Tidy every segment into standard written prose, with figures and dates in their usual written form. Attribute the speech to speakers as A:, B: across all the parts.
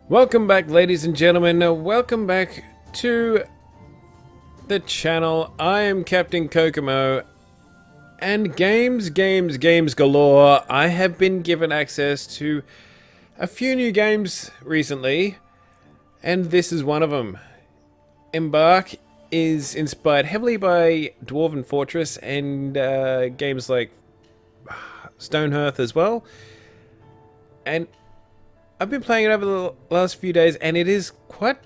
A: Welcome back, ladies and gentlemen. Welcome back to the channel. I am Captain Kokomo, and games galore. I have been given access to a few new games recently, and this is one of them. Embark is inspired heavily by Dwarven Fortress and games like Stonehearth as well. And I've been playing it over the last few days, and it is quite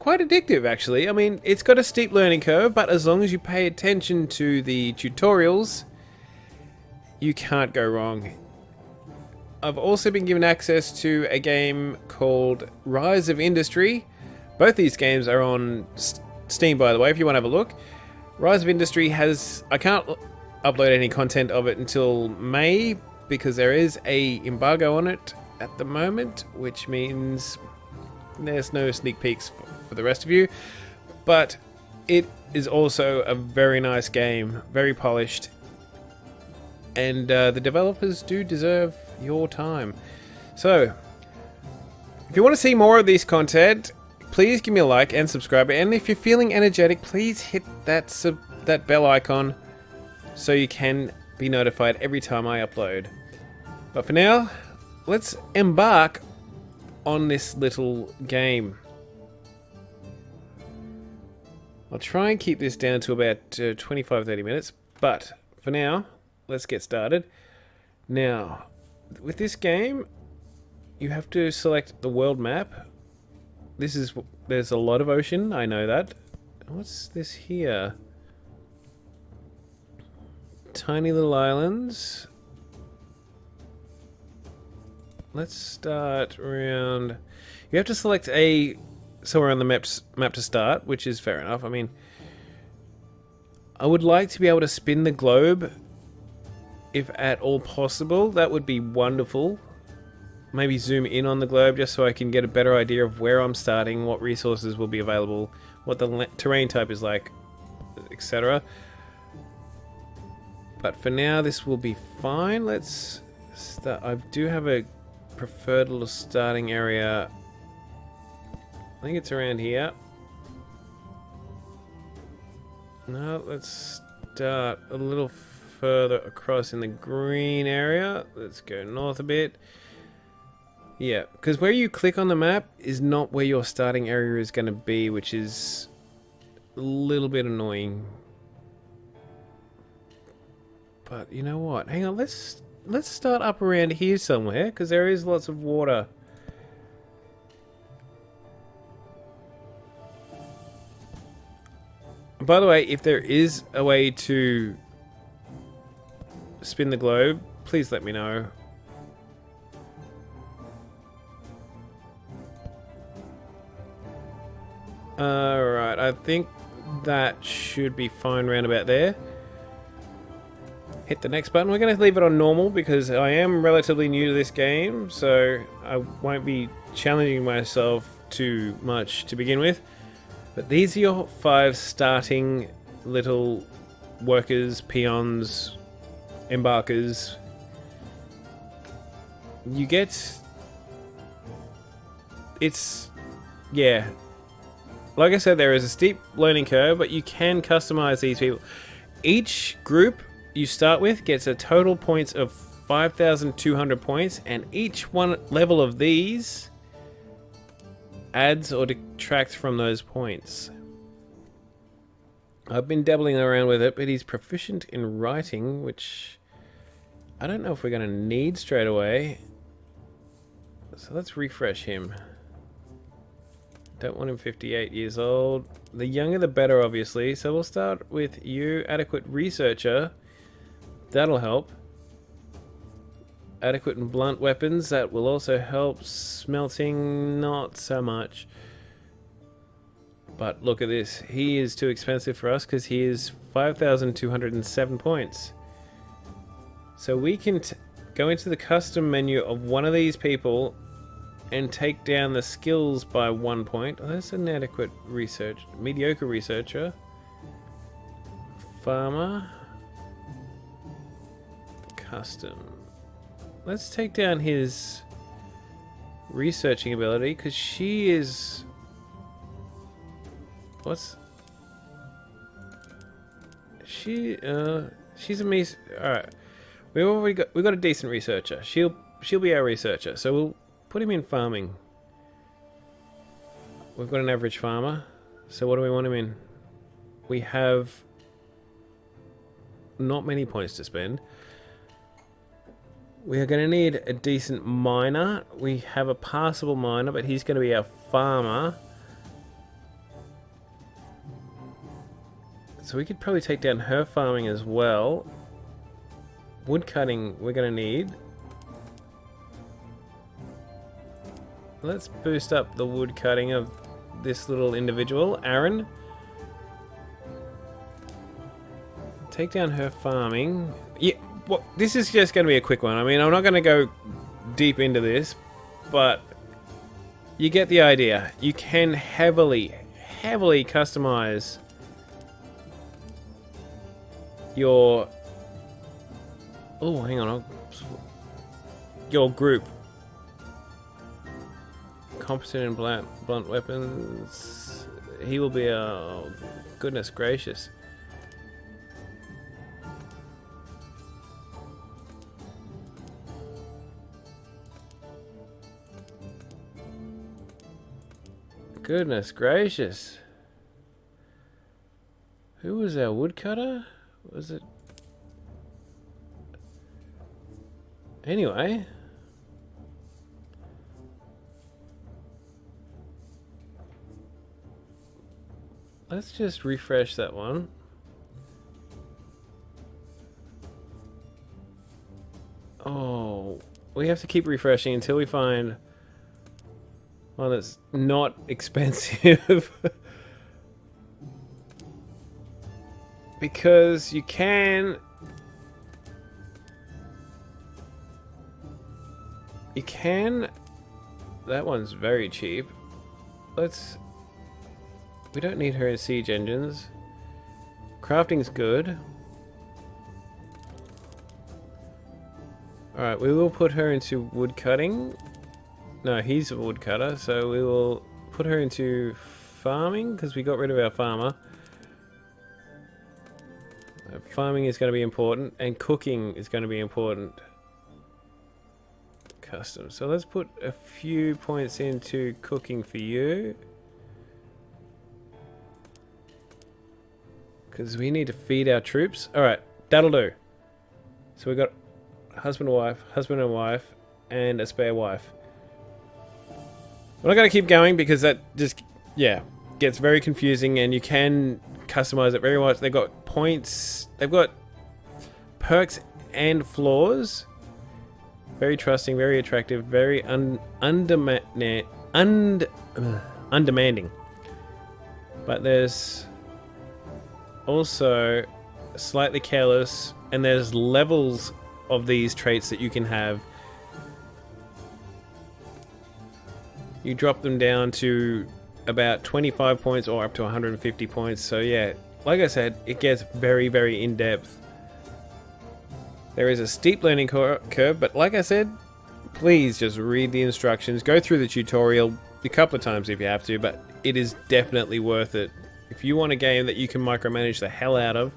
A: addictive, actually. I mean, it's got a steep learning curve, but as long as you pay attention to the tutorials, you can't go wrong. I've also been given access to a game called Rise of Industry. Both these games are on Steam, by the way, if you want to have a look. Rise of Industry has... I can't upload any content of it until May, because there is a embargo on it at the moment, which means there's no sneak peeks for the rest of you, but it is also a very nice game, very polished, and the developers do deserve your time. So if you want to see more of this content, please give me a like and subscribe, and if you're feeling energetic, please hit that bell icon so you can be notified every time I upload. But for now, let's embark on this little game. I'll try and keep this down to about 25-30 minutes, but for now, let's get started. Now, with this game, you have to select the world map. There's a lot of ocean, I know that. What's this here? Tiny little islands. Let's start around... You have to select somewhere on the map to start, which is fair enough. I mean, I would like to be able to spin the globe, if at all possible. That would be wonderful. Maybe zoom in on the globe just so I can get a better idea of where I'm starting, what resources will be available, what the terrain type is like, etc. But for now, this will be fine. Let's start. I do have a preferred little starting area. I think it's around here. No, let's start a little further across in the green area. Let's go north a bit. Yeah, because where you click on the map is not where your starting area is going to be, which is a little bit annoying. But you know what? Hang on, let's start up around here somewhere, because there is lots of water. By the way, if there is a way to spin the globe, please let me know. Alright, I think that should be fine round about there. Hit the next button. We're going to leave it on normal because I am relatively new to this game, so I won't be challenging myself too much to begin with. But these are your 5 starting little workers, peons, embarkers. You get... It's... yeah. Like I said, there is a steep learning curve, but you can customize these people. Each group you start with gets a total points of 5,200 points, and each one level of these adds or detracts from those points. I've been dabbling around with it, but he's proficient in writing, which I don't know if we're going to need straight away. So let's refresh him. Don't want him 58 years old. The younger the better, obviously. So we'll start with you, adequate researcher. That'll help. Adequate and blunt weapons, that will also help. Smelting, not so much. But look at this. He is too expensive for us because he is 5,207 points. So we can go into the custom menu of one of these people and take down the skills by 1 point. Oh, that's an adequate research. Mediocre researcher. Farmer. Custom. Let's take down his researching ability, because she is... What's... She's a miss. Alright. We got a decent researcher. She'll be our researcher, so we'll put him in farming. We've got an average farmer. So what do we want him in? We have not many points to spend. We are going to need a decent miner. We have a passable miner, but he's going to be our farmer. So we could probably take down her farming as well. Wood cutting we're going to need. Let's boost up the wood cutting of this little individual, Aaron. Take down her farming. Yeah, well, this is just going to be a quick one. I mean, I'm not going to go deep into this, but you get the idea. You can heavily customize your... Oh, hang on. Your group. Competent in blunt weapons. He will be a... Oh, goodness gracious. Goodness gracious. Who was our woodcutter? Was it... Anyway. Let's just refresh that one. Oh, we have to keep refreshing until we find one that's not expensive. Because you can... You can... That one's very cheap. Let's... We don't need her in siege engines. Crafting's good. Alright, we will put her into wood cutting. No, he's a woodcutter, so we will put her into farming, because we got rid of our farmer. Farming is going to be important, and cooking is going to be important. Custom. So let's put a few points into cooking for you. Because we need to feed our troops. Alright, that'll do. So we got husband and wife, and a spare wife. We're not going to keep going because that just, yeah, gets very confusing, and you can customize it very much. They've got points, they've got perks and flaws. Very trusting, very attractive, very undemanding. But there's also slightly careless, and there's levels of these traits that you can have. You drop them down to about 25 points or up to 150 points. So yeah, like I said, it gets very, very in-depth. There is a steep learning curve, but like I said, please just read the instructions. Go through the tutorial a couple of times if you have to, but it is definitely worth it. If you want a game that you can micromanage the hell out of,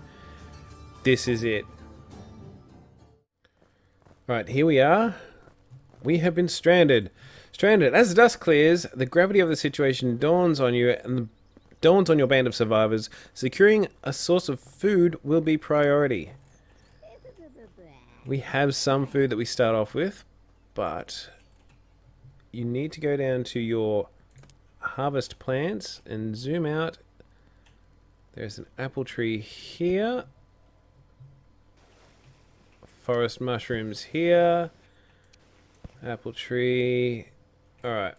A: this is it. Right, here we are. We have been stranded. As the dust clears, the gravity of the situation dawns on you, and dawns on your band of survivors. Securing a source of food will be priority. We have some food that we start off with, but you need to go down to your harvest plants and zoom out. There's an apple tree here. Forest mushrooms here. Apple tree. Alright.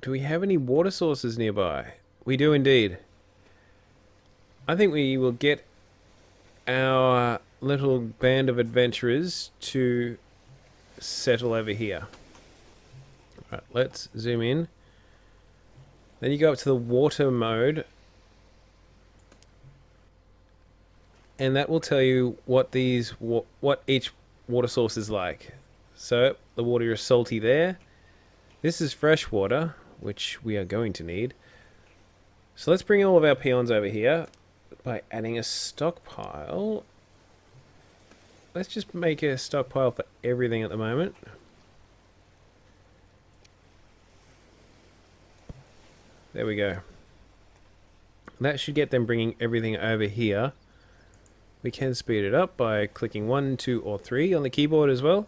A: Do we have any water sources nearby? We do indeed. I think we will get our little band of adventurers to settle over here. Alright, let's zoom in. Then you go up to the water mode, and that will tell you what these what each water source is like. So the water is salty there. This is fresh water, which we are going to need. So let's bring all of our peons over here by adding a stockpile. Let's just make a stockpile for everything at the moment. There we go. That should get them bringing everything over here. We can speed it up by clicking 1, 2, or 3 on the keyboard as well.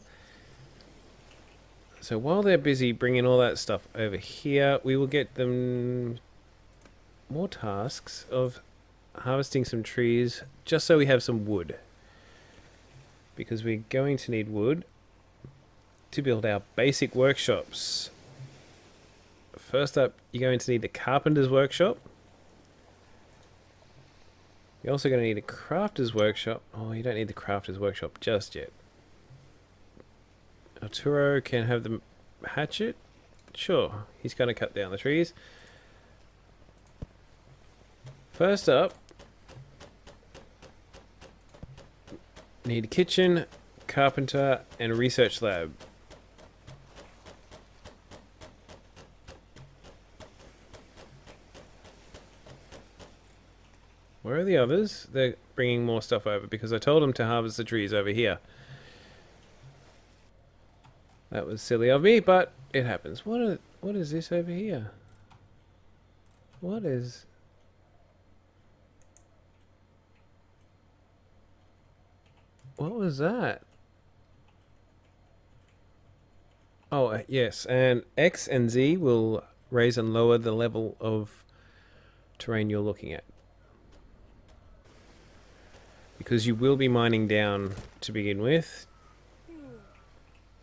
A: So while they're busy bringing all that stuff over here, we will get them more tasks of harvesting some trees just so we have some wood. Because we're going to need wood to build our basic workshops. First up, you're going to need the carpenter's workshop. You're also going to need a crafter's workshop. Oh, you don't need the crafter's workshop just yet. Arturo can have the hatchet. Sure, he's going to cut down the trees. First up, need a kitchen, carpenter, and research lab. Where are the others? They're bringing more stuff over because I told them to harvest the trees over here. That was silly of me, but it happens. What is this over here? What is... What was that? Oh, yes, and X and Z will raise and lower the level of terrain you're looking at. Because you will be mining down to begin with.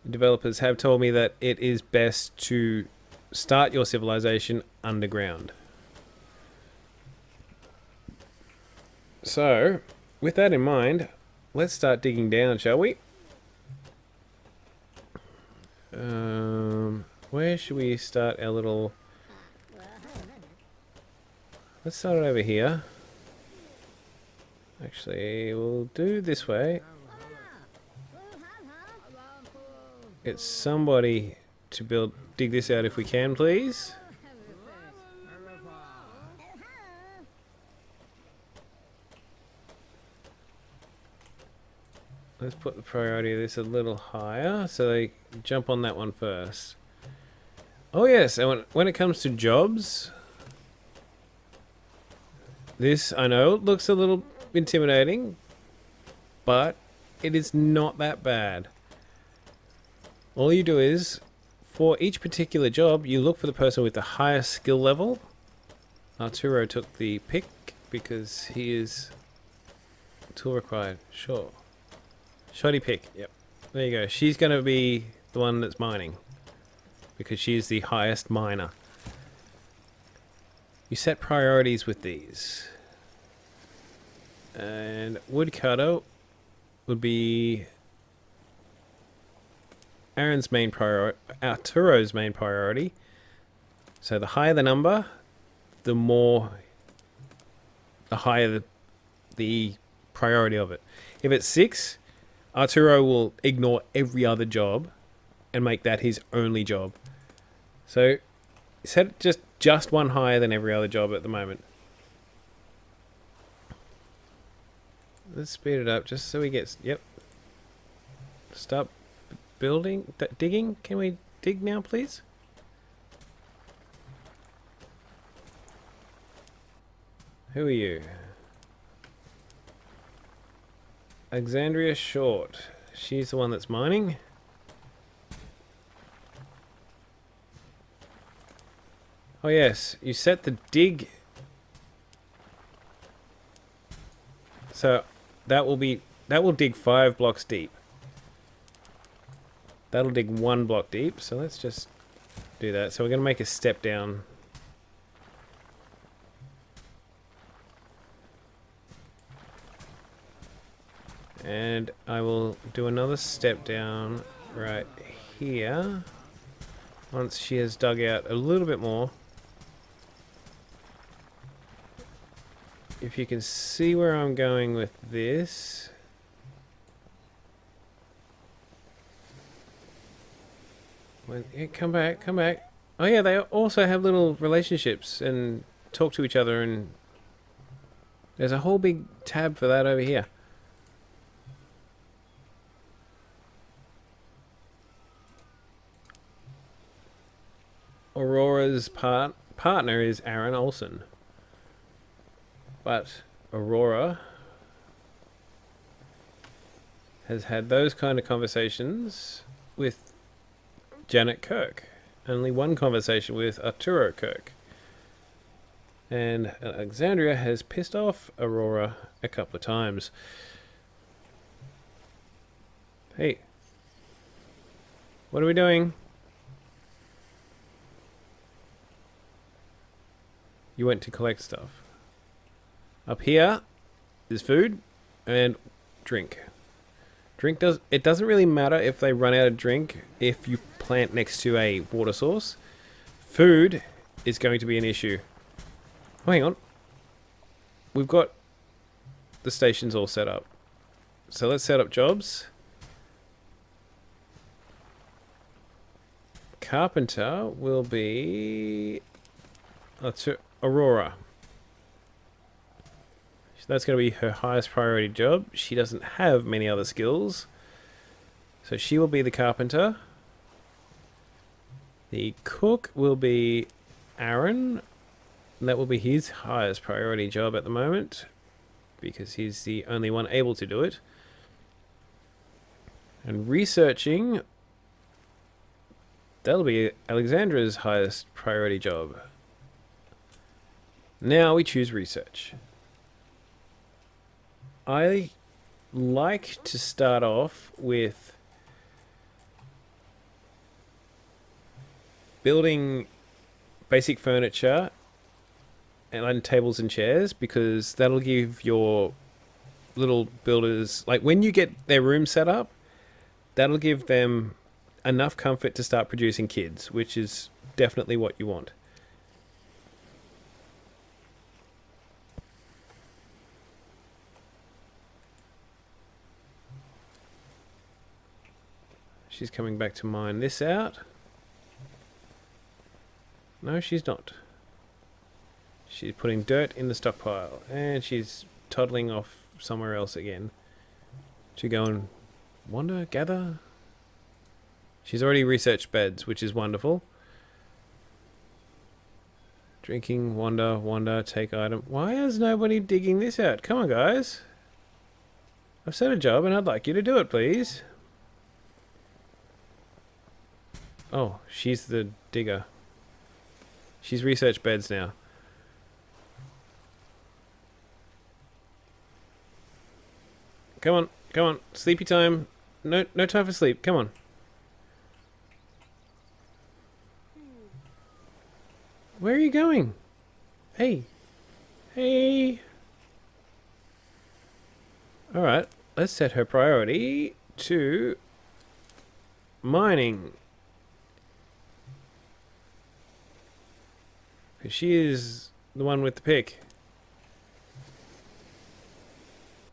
A: The developers have told me that it is best to start your civilization underground. So, with that in mind, let's start digging down, shall we? Where should we start our little... Let's start it over here. Actually, we'll do this way. Get somebody to dig this out if we can, please. Let's put the priority of this a little higher so they jump on that one first. Oh yes, and when it comes to jobs, this, I know, looks a little intimidating, but it is not that bad. All you do is, for each particular job, you look for the person with the highest skill level. Arturo took the pick because he is tool required. Sure. Shoddy pick. Yep. There you go. She's going to be the one that's mining because she's the highest miner. You set priorities with these. And woodcutter would be Aaron's main priority, Arturo's main priority. So the higher the number, the higher the priority of it. If it's 6, Arturo will ignore every other job and make that his only job. So set it just one higher than every other job at the moment. Let's speed it up just so we get... Yep. Stop building... digging? Can we dig now, please? Who are you? Alexandria Short. She's the one that's mining. Oh yes, you set the dig. So that will dig 5 blocks deep. That'll dig 1 block deep. So let's just do that. So we're going to make a step down. And I will do another step down right here. Once she has dug out a little bit more. If you can see where I'm going with this. Yeah, come back, come back. Oh yeah, they also have little relationships and talk to each other, and there's a whole big tab for that over here. Aurora's partner is Aaron Olsen. But Aurora has had those kind of conversations with Janet Kirk. Only one conversation with Arturo Kirk. And Alexandria has pissed off Aurora a couple of times. Hey. What are we doing? You went to collect stuff. Up here is food and drink. It doesn't really matter if they run out of drink if you plant next to a water source. Food is going to be an issue. Oh, hang on. We've got the stations all set up. So let's set up jobs. Carpenter will be Aurora. That's going to be her highest priority job. She doesn't have many other skills. So she will be the carpenter. The cook will be Aaron. That will be his highest priority job at the moment, because he's the only one able to do it. And researching, that'll be Alexandra's highest priority job. Now we choose research. I like to start off with building basic furniture and tables and chairs, because that'll give your little builders, like when you get their room set up, that'll give them enough comfort to start producing kids, which is definitely what you want. She's coming back to mine this out. No, she's not. She's putting dirt in the stockpile, and she's toddling off somewhere else again to go and wander, gather. She's already researched beds, which is wonderful. Drinking, wander, take item. Why is nobody digging this out? Come on, guys. I've set a job, and I'd like you to do it, please. Oh, she's the digger. She's researched beds now. Come on, come on. Sleepy time. No time for sleep. Come on. Where are you going? Hey. Hey. Alright, let's set her priority to mining. Because she is the one with the pick.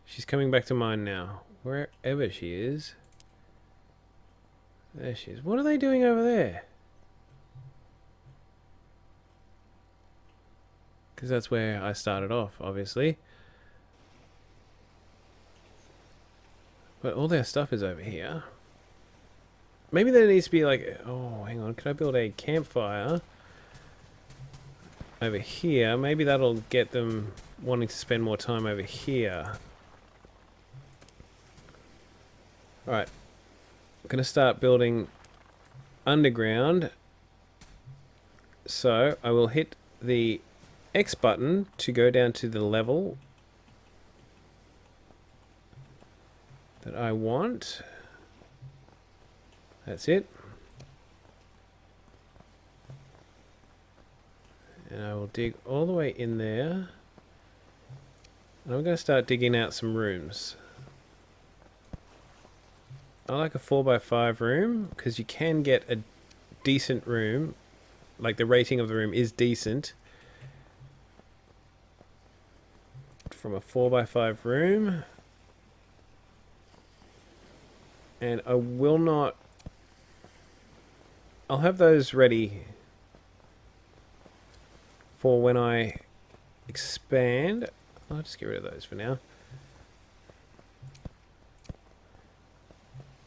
A: She's coming back to mine now. Wherever she is. There she is. What are they doing over there? Because that's where I started off, obviously. But all their stuff is over here. Maybe there needs to be like... Oh, hang on. Can I build a campfire over here? Maybe that'll get them wanting to spend more time over here. Alright. I'm going to start building underground. So, I will hit the X button to go down to the level that I want. That's it. And I will dig all the way in there. And I'm going to start digging out some rooms. I like a 4x5 room because you can get a decent room. Like the rating of the room is decent from a 4x5 room. And I will not I'll have those ready for when I expand. I'll just get rid of those for now.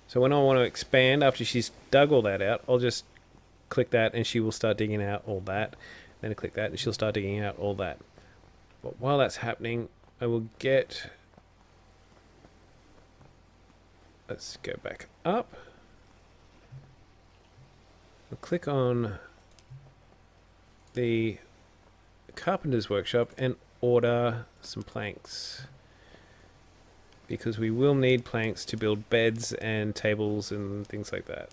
A: So when I want to expand, after she's dug all that out, I'll just click that and she will start digging out all that. Then I click that and she'll start digging out all that. But while that's happening, I will get... Let's go back up. We'll click on the carpenter's workshop and order some planks, because we will need planks to build beds and tables and things like that.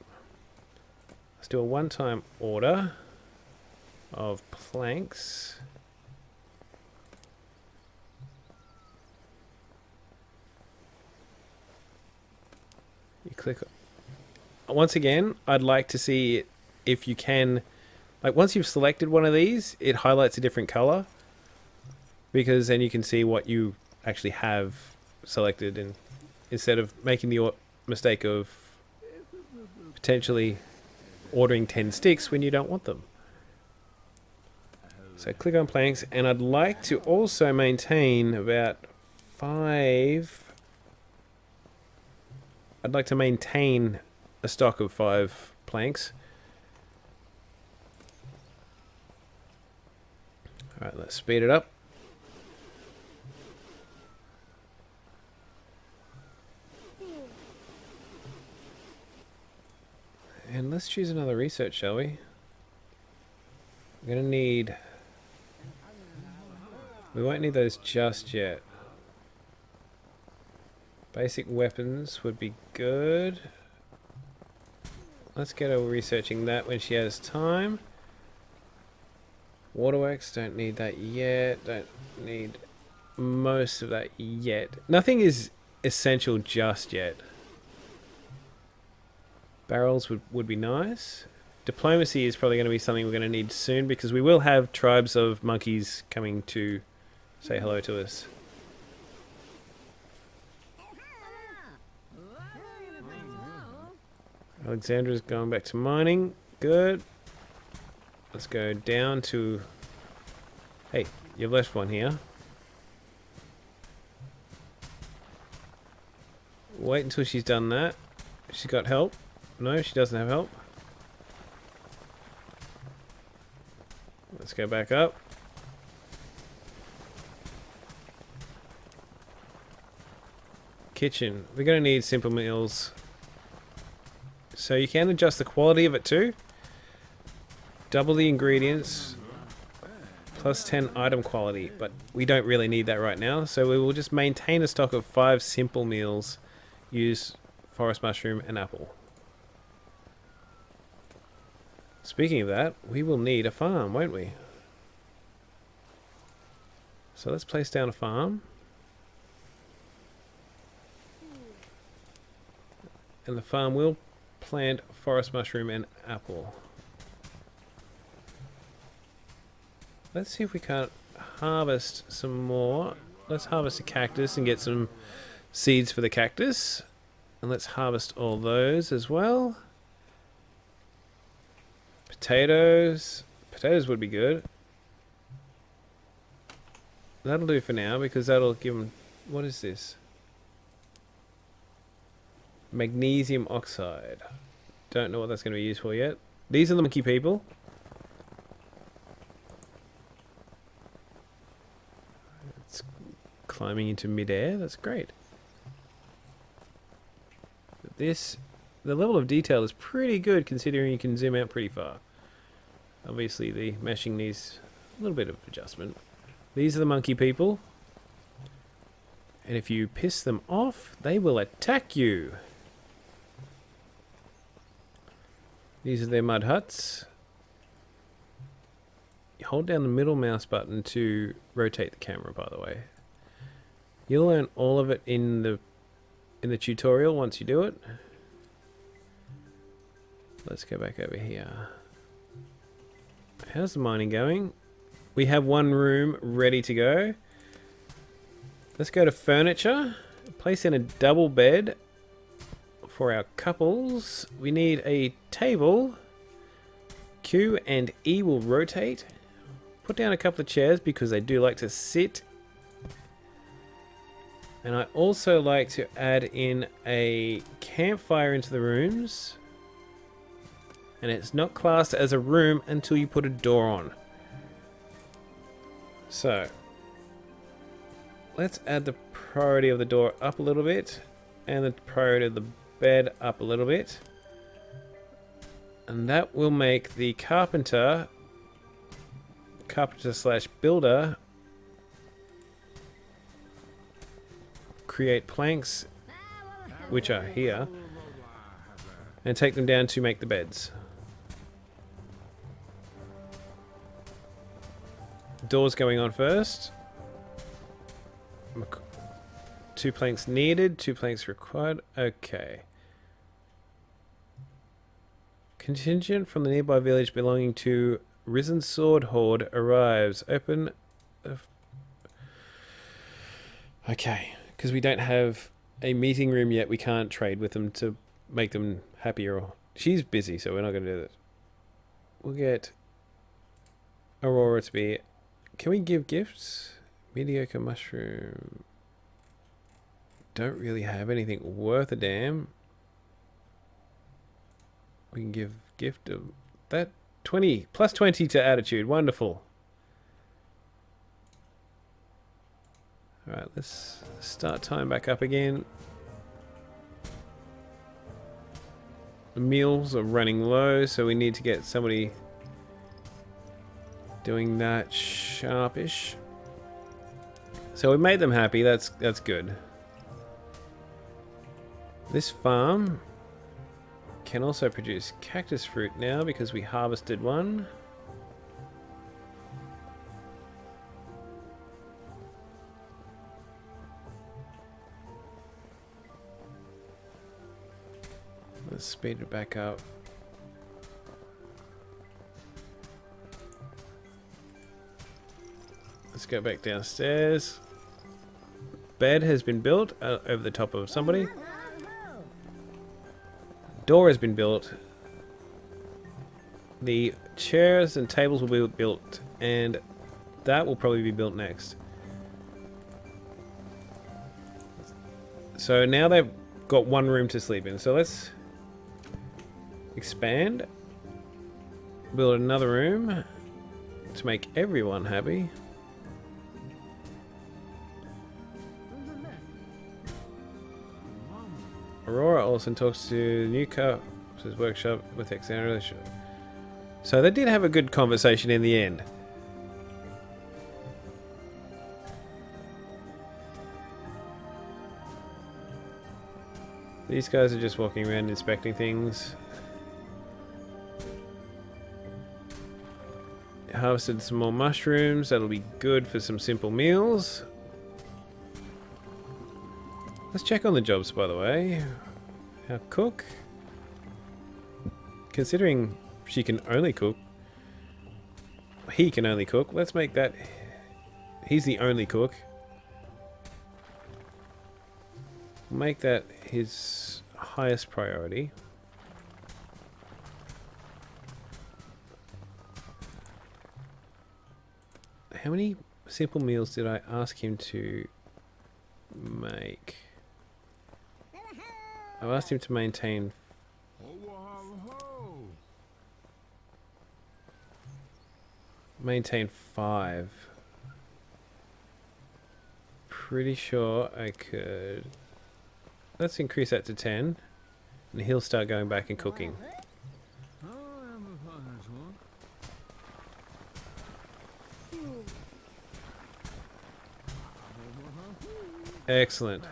A: Let's do a one-time order of planks. You click. Once again, I'd like to see it if you can, like once you've selected one of these, it highlights a different color, because then you can see what you actually have selected, and instead of making the mistake of potentially ordering 10 sticks when you don't want them. So click on planks, and I'd like to also maintain about 5. I'd like to maintain a stock of 5 planks. Alright, let's speed it up. And let's choose another research, shall we? We're going to need... We won't need those just yet. Basic weapons would be good. Let's get her researching that when she has time. Waterworks, don't need that yet. Don't need most of that yet. Nothing is essential just yet. Barrels would be nice. Diplomacy is probably going to be something we're going to need soon, because we will have tribes of monkeys coming to say hello to us. Alexandra's going back to mining. Good. Let's go down to... Hey, you've left one here. Wait until she's done that. She's got help. No, she doesn't have help. Let's go back up. Kitchen. We're going to need simple meals. So you can adjust the quality of it too. Double the ingredients. Plus 10 item quality. But we don't really need that right now. So we will just maintain a stock of 5 simple meals. Use forest mushroom and apple. Speaking of that, we will need a farm, won't we? So let's place down a farm. And the farm will plant forest mushroom and apple. Let's see if we can't harvest some more. Let's harvest a cactus and get some seeds for the cactus. And let's harvest all those as well. Potatoes. Potatoes would be good. That'll do for now, because that'll give them... What is this? Magnesium oxide. Don't know what that's going to be used for yet. These are the monkey people. It's climbing into midair. That's great. This... The level of detail is pretty good, considering you can zoom out pretty far. Obviously the meshing needs a little bit of adjustment. These are the monkey people. And if you piss them off, they will attack you. These are their mud huts. You hold down the middle mouse button to rotate the camera, by the way. You'll learn all of it in the tutorial once you do it. Let's go back over here. How's the mining going? We have one room ready to go. Let's go to furniture. Place in a double bed for our couples. We need a table Q and E will rotate. Put down a couple of chairs because they do like to sit. And I also like to add in a campfire into the rooms. And it's not classed as a room until you put a door on. So, let's add the priority of the door up a little bit. And the priority of the bed up a little bit. And that will make the carpenter slash builder create planks, which are here, and take them down to make the beds. Doors going on first. 2 planks needed, 2 planks required. Okay. Contingent from the nearby village belonging to Risen Sword Horde arrives. Open. Okay, because we don't have a meeting room yet, we can't trade with them to make them happier. She's busy, so we're not going to do that. We'll get Aurora to be... Can we give gifts? Mediocre mushroom. Don't really have anything worth a damn. We can give gift of that 20 plus 20 to attitude. Wonderful. All right, let's start time back up again. The meals are running low, so we need to get somebody doing that sharpish. So we made them happy. That's good. This farm can also produce cactus fruit now because we harvested one. Let's speed it back up. Let's go back downstairs. Bed has been built over the top of somebody. Door has been built. The chairs and tables will be built, and that will probably be built next. So now they've got one room to sleep in. So let's expand. Build another room to make everyone happy. Aurora also talks to Newcastle's workshop with Alexandra. So they did have a good conversation in the end. These guys are just walking around inspecting things. Harvested some more mushrooms. That'll be good for some simple meals. Let's check on the jobs, by the way. Our cook. Considering she can only cook. He can only cook. Let's make that... He's the only cook. Make that his highest priority. How many simple meals did I ask him to make? I've asked him to maintain maintain 5. Pretty sure I could. Let's increase that to 10, and he'll start going back and cooking. Excellent.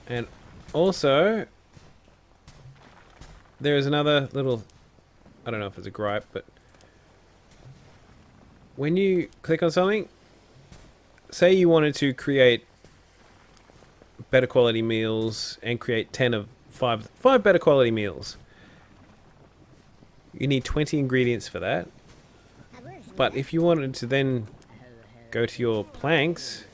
A: And also, there is another little, I don't know if it's a gripe, but when you click on something, say you wanted to create better quality meals and create 10 of 5 better quality meals. You need 20 ingredients for that. But if you wanted to then go to your planks,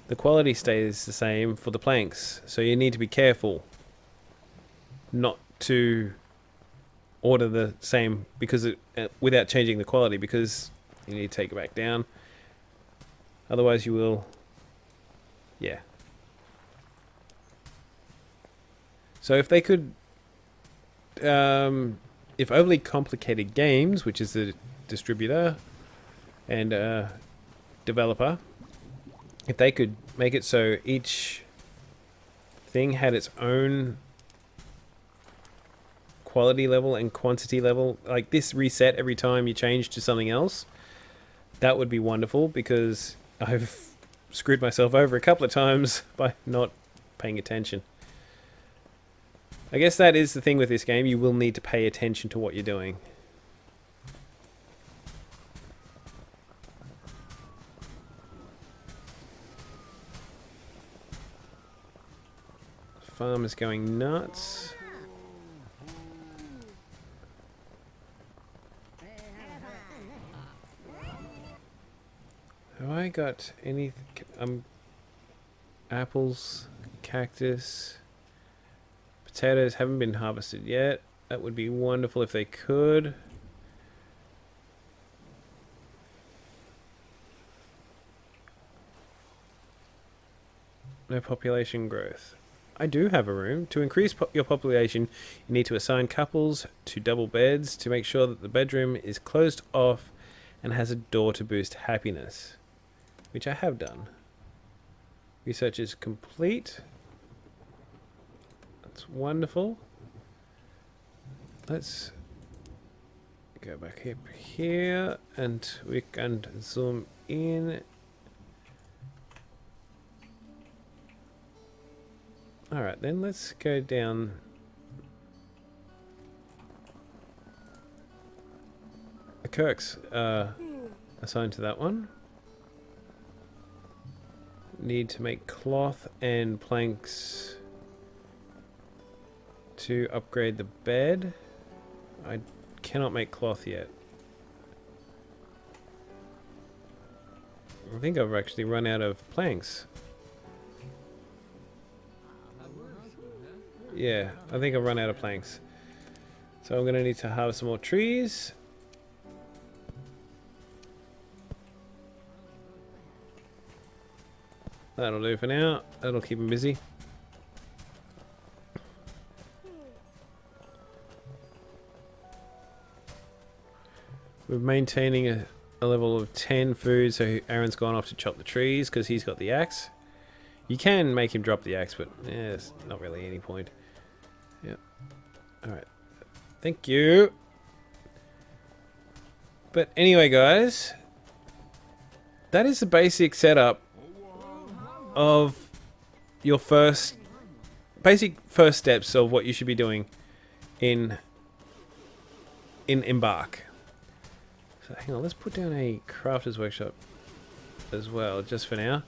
A: the quality stays the same for the planks. So you need to be careful not to order the same because without changing the quality, because you need to take it back down. Otherwise you will, yeah. So if they could, if Overly Complicated Games, which is the distributor and developer, if they could make it so each thing had its own quality level and quantity level, like this reset every time you change to something else, that would be wonderful, because I've screwed myself over a couple of times by not paying attention. I guess that is the thing with this game, you will need to pay attention to what you're doing. Farm is going nuts. Have I got any apples, cactus, potatoes haven't been harvested yet. That would be wonderful if they could. No population growth. I do have a room. To increase your population, you need to assign couples to double beds to make sure that the bedroom is closed off and has a door to boost happiness, which I have done. Research is complete. That's wonderful. Let's go back up here and we can zoom in. Alright, then let's go down. The Kirks assigned to that one. Need to make cloth and planks to upgrade the bed. I cannot make cloth yet. I think I've actually run out of planks. Yeah, I think I've run out of planks. So I'm going to need to harvest some more trees. That'll do for now. That'll keep him busy. We're maintaining a level of 10 food, so Aaron's gone off to chop the trees because he's got the axe. You can make him drop the axe, but yeah, there's not really any point. Yep. Alright. Thank you. But anyway, guys, that is the basic setup of your basic first steps of what you should be doing in Embark. So hang on, let's put down a crafter's workshop as well, just for now.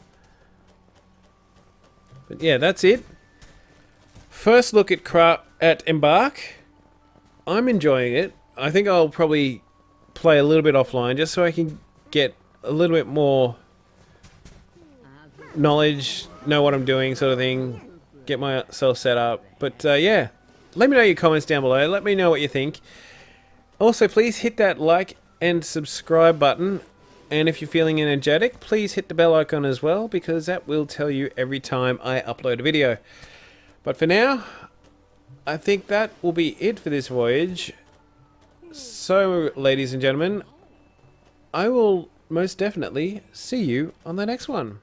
A: But yeah, that's it. First look at Embark. I'm enjoying it. I think I'll probably play a little bit offline just so I can get a little bit more knowledge, know what I'm doing, sort of thing, get myself set up. But yeah, let me know your comments down below. Let me know what you think. Also, please hit that like and subscribe button, and if you're feeling energetic, please hit the bell icon as well, because that will tell you every time I upload a video. But for now, I think that will be it for this voyage. So, ladies and gentlemen, I will most definitely see you on the next one.